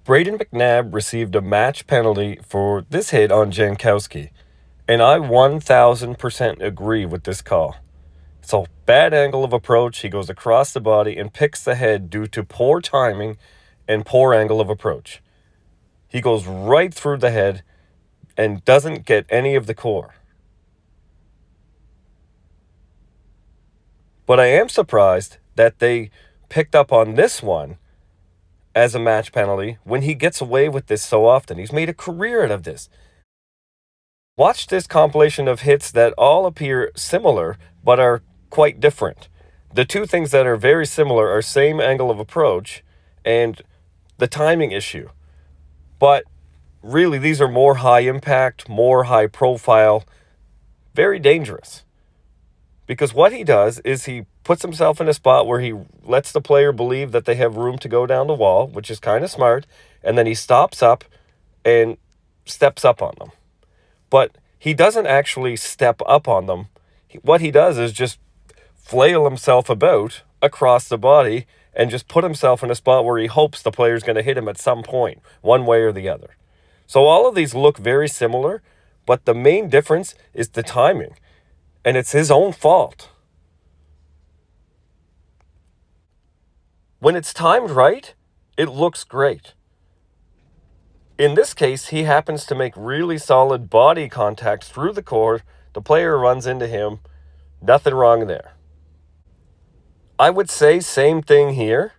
Brayden McNabb received a match penalty for this hit on Jankowski, and I 1000% agree with this call. It's a bad angle of approach. He goes across the body and picks the head due to poor timing and poor angle of approach. He goes right through the head and doesn't get any of the core. But I am surprised that they picked up on this one as a match penalty when he gets away with this so often. He's made a career out of this. Watch this compilation of hits that all appear similar but are quite different. The two things that are very similar are same angle of approach and the timing issue. But really, these are more high impact, more high profile, very dangerous. Because what he does is he puts himself in a spot where he lets the player believe that they have room to go down the wall, which is kind of smart, and then he stops up and steps up on them. But he doesn't actually step up on them. What he does is just flail himself about across the body and just put himself in a spot where he hopes the player's going to hit him at some point, one way or the other. So all of these look very similar, but the main difference is the timing. And it's his own fault. When it's timed right, it looks great. In this case, he happens to make really solid body contact through the core. The player runs into him. Nothing wrong there. I would say same thing here.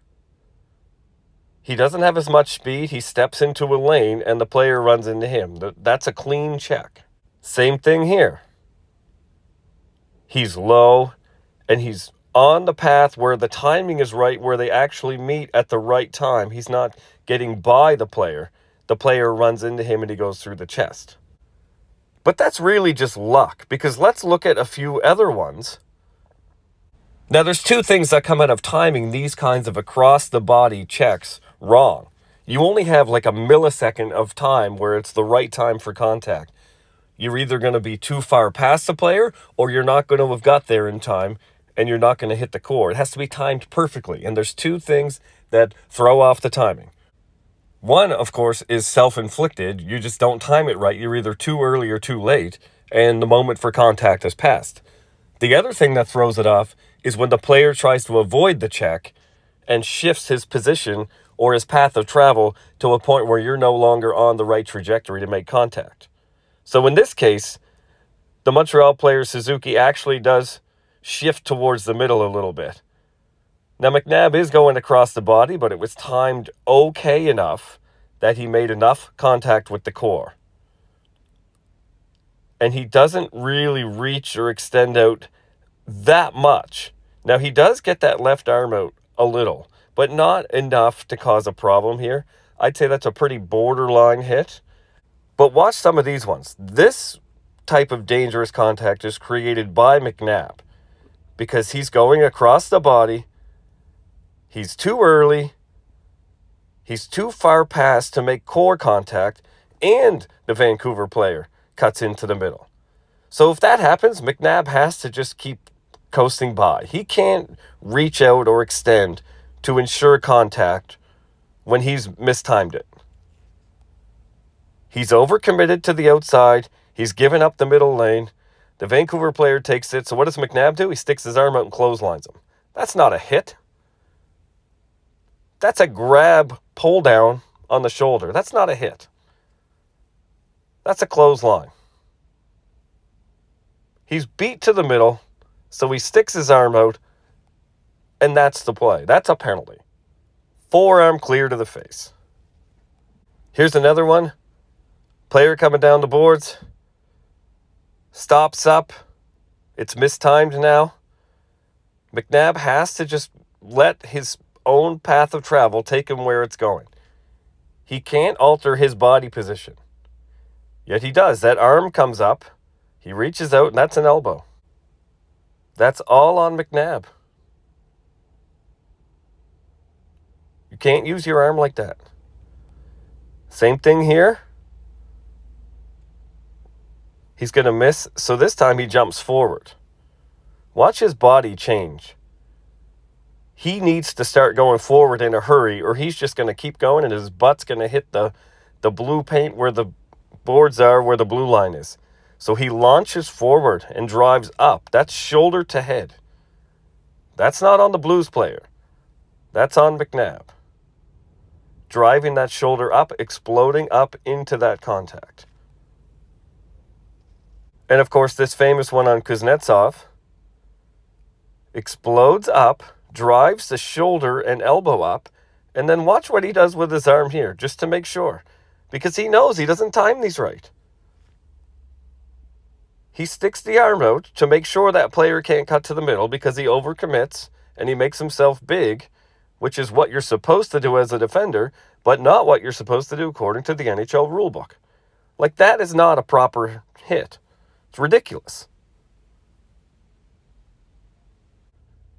He doesn't have as much speed. He steps into a lane and the player runs into him. That's a clean check. Same thing here. He's low, and he's on the path where the timing is right, where they actually meet at the right time. He's not getting by the player. The player runs into him, and he goes through the chest. But that's really just luck, because let's look at a few other ones. Now, there's two things that come out of timing these kinds of across-the-body checks wrong. You only have like a millisecond of time where it's the right time for contact. You're either going to be too far past the player or you're not going to have got there in time and you're not going to hit the core. It has to be timed perfectly. And there's two things that throw off the timing. One, of course, is self-inflicted. You just don't time it right. You're either too early or too late, and the moment for contact has passed. The other thing that throws it off is when the player tries to avoid the check and shifts his position or his path of travel to a point where you're no longer on the right trajectory to make contact. So in this case, the Montreal player Suzuki actually does shift towards the middle a little bit. Now McNabb is going across the body, but it was timed okay enough that he made enough contact with the core. And he doesn't really reach or extend out that much. Now he does get that left arm out a little, but not enough to cause a problem here. I'd say that's a pretty borderline hit. But watch some of these ones. This type of dangerous contact is created by McNabb because he's going across the body. He's too early. He's too far past to make core contact, and the Vancouver player cuts into the middle. So if that happens, McNabb has to just keep coasting by. He can't reach out or extend to ensure contact when he's mistimed it. He's overcommitted to the outside. He's given up the middle lane. The Vancouver player takes it. So what does McNabb do? He sticks his arm out and clotheslines him. That's not a hit. That's a grab, pull down on the shoulder. That's not a hit. That's a clothesline. He's beat to the middle, so he sticks his arm out, and that's the play. That's a penalty. Forearm clear to the face. Here's another one. Player coming down the boards, stops up, it's mistimed now. McNabb has to just let his own path of travel take him where it's going. He can't alter his body position. Yet he does. That arm comes up, he reaches out, and that's an elbow. That's all on McNabb. You can't use your arm like that. Same thing here. He's going to miss, so this time he jumps forward. Watch his body change. he needs to start going forward in a hurry, or he's just going to keep going and his butt's going to hit the blue paint where the boards are, where the blue line is. So he launches forward and drives up. That's shoulder to head. That's not on the Blues player. That's on McNabb. Driving that shoulder up, exploding up into that contact. And of course, this famous one on Kuznetsov. Explodes up, drives the shoulder and elbow up, and then watch what he does with his arm here, just to make sure. Because he knows he doesn't time these right. He sticks the arm out to make sure that player can't cut to the middle because he overcommits and he makes himself big, which is what you're supposed to do as a defender, but not what you're supposed to do according to the NHL rulebook. Like, that is not a proper hit. It's ridiculous.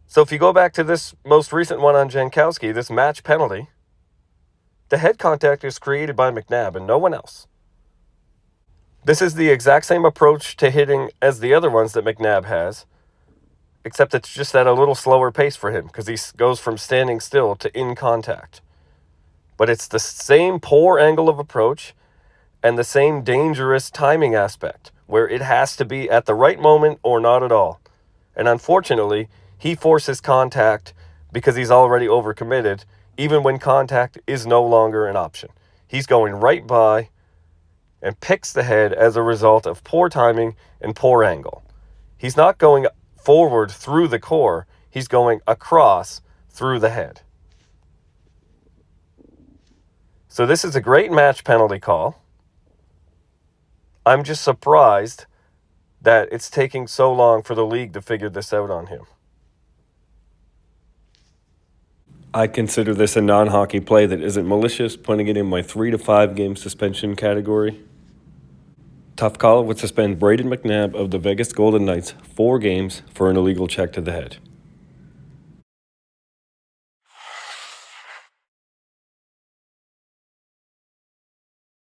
So if you go back to this most recent one on Jankowski, this match penalty, the head contact is created by McNabb and no one else. This is the exact same approach to hitting as the other ones that McNabb has, except it's just at a little slower pace for him because he goes from standing still to in contact. But it's the same poor angle of approach and the same dangerous timing aspect where it has to be at the right moment or not at all. And unfortunately, he forces contact because he's already overcommitted, even when contact is no longer an option. He's going right by and picks the head as a result of poor timing and poor angle. He's not going forward through the core, he's going across through the head. So this is a great match penalty call. I'm just surprised that it's taking so long for the league to figure this out on him. I consider this a non-hockey play that isn't malicious, putting it in my 3 to 5 game suspension category. Tough Call would suspend Brayden McNabb of the Vegas Golden Knights 4 games for an illegal check to the head.